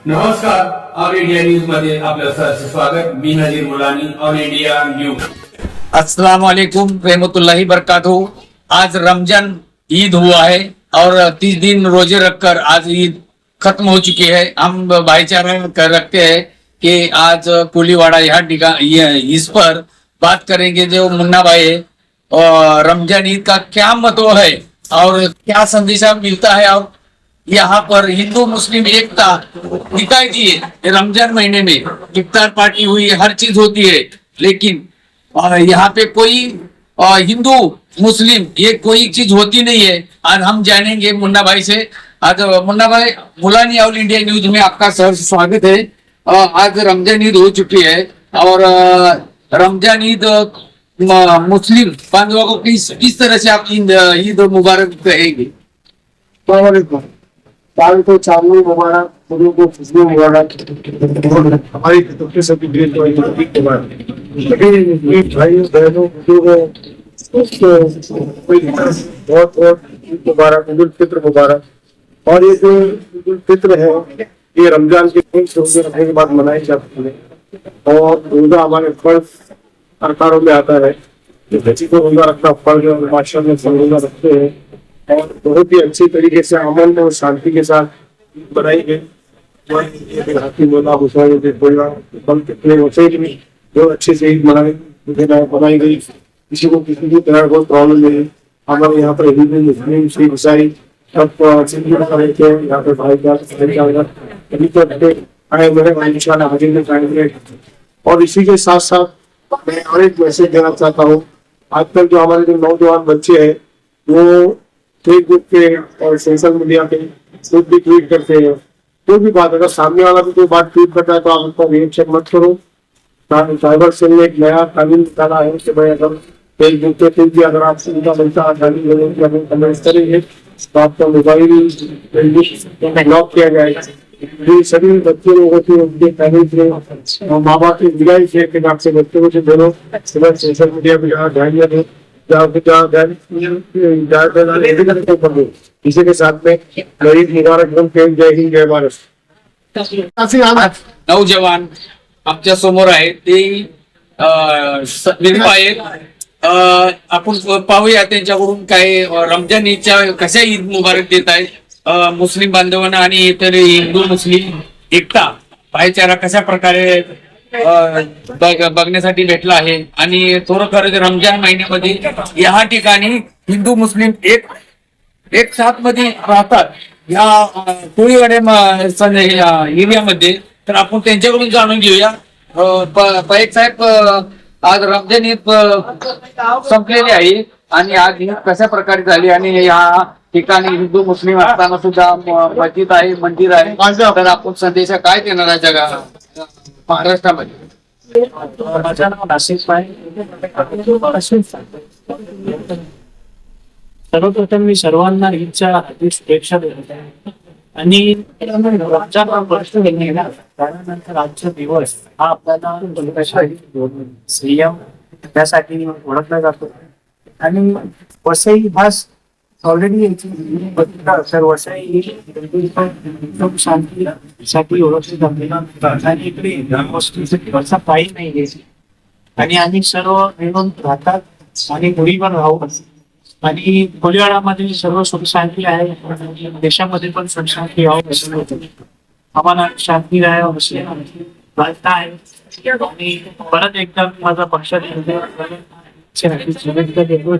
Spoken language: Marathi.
नमस्कार, ऑल इंडिया न्यूज मध्ये आपलं सहर्ष स्वागत। मी नजीर मुलानी, ऑल इंडिया न्यूज। अस्सलाम वालेकुम रहमतुल्लाहि बरकातहू। आज रमजान ईद हुआ है और 30 दिन रोजे रखकर आज ईद खत्म हो चुकी है। हम भाईचारा रखते हैं कि आज कोलीवाड़ा इस पर बात करेंगे जो मुन्ना भाई है और रमजान ईद का क्या महत्व है और क्या संदेशा मिलता है और यहाँ पर हिंदू मुस्लिम एकता दिखाई दी है। रमजान महीने में इफ्तार पार्टी हुई, हर चीज होती है, लेकिन यहाँ पे कोई हिंदू मुस्लिम ये कोई चीज होती नहीं है। आज हम जानेंगे मुन्ना भाई से। आज मुन्ना भाई, मुलानी ऑल इंडिया न्यूज में आपका सहर्ष स्वागत है। आज रमजान ईद हो चुकी है और रमजान ईद मुस्लिम बांधवों को किस तरह से आप ईद मुबारक कहेंगे? साल को चालू मुबारक, सभी को खुशबू मुबारक, हमारी तरफ से सभी देश को ईद मुबारक। भाइयों बहनों बहुत बहुत ईद मुबारक, ईद उल फित्र मुबारक। और ये जो ईद उल फित्र है ये रमजान के रोजे रखने के बाद मनाई जाती है और रोजा हमारे फर्ज सरकारों में आता है। बच्ची को रोजा रखना फर्ज है, माशा में सब रोजा रखते हैं और बहुत ही अच्छी तरीके से अमन और शांति के साथ बनाई गई। जो अच्छे से ईद बनाई गई, किसी को किसी भी तरह कोई प्रॉब्लम नहीं। हमारे यहाँ पर हिंदू मुस्लिम सिख ईसाई सब यहाँ पे आए हुए इंशाल्लाह हाजिर में जाएंगे। और इसी के साथ साथ मैं और एक मैसेज देना चाहता हूँ। आजकल जो हमारे जो नौजवान बच्चे हैं वो फेसबुक पे और सोशल मीडिया पे खुद भी ट्वीट करते हैं। कोई भी बात अगर सामने वाला भी कोई बात ट्वीट करता है तो आप उसका रिएक्शन मत करो। साइबर सेल ने एक नया कानून निकाला है कि भाई अगर फेसबुक पे कोई भी अगर आपसे उनका मिलता है कमेंट करेंगे तो आपका मोबाइल ब्लॉक किया जाएगा। सभी बच्चे लोगों की उनके पेरेंट्स ने और माँ बाप की दिलाई शेयर के आपसे बच्चों को दोनों सोशल मीडिया पे ध्यान दें। इसी के साथ में मुबारक, जय हिंद जय भारत। नौजवान आमच्या समोर आहे ते आहेत। आपण पाहूया त्यांच्याकडून काय रमजान ईदच्या कशा ईद मुबारक देत आहेत मुस्लिम बांधवांना आणि इतर हिंदू मुस्लिम एकता भाईचारा कशा प्रकारे बघण्यासाठी भेटला आहे। आणि खरंच रमजान महिन्यामध्ये या ठिकाणी हिंदू मुस्लिम एक साथ मध्ये राहतात या कोळीवाडे एरियामध्ये। तर आपण त्यांच्याकडून जाणून घेऊया। पायक साहेब, आज रमजान ईद संपलेली आहे आणि आज ईद कशा प्रकारे झाली आणि या ठिकाणी हिंदू मुस्लिम असताना सुद्धा मस्जिद आहे, मंदिर आहे, तर आपण संदेश काय देणार आहे जगाला महाराष्ट्रामध्ये? माझं नाव नासिफ आहे। सर्वप्रथम मी सर्वांना ईदच्या हार्दिक शुभेच्छा देतो आणि रमजान वर्ष त्यानंतर आजचा दिवस हा आपल्याला संयम त्यासाठी ओळखला जातो आणि वसई हा ऑलरेडी तर वसई शांतीसाठी ओळखली जाते आणि इकडे वरचा काही नाही आणि आम्ही सर्व मिळून राहतात आणि घरी पण राहू आणि कोळीवाडामध्ये सर्व सुख शांती आहे। देशामध्ये पण सुख शांती आम्हाला शांती राहावं असे वाटत आहे आणि परत एकदा माझा पक्षात शुभेच्छा देतो।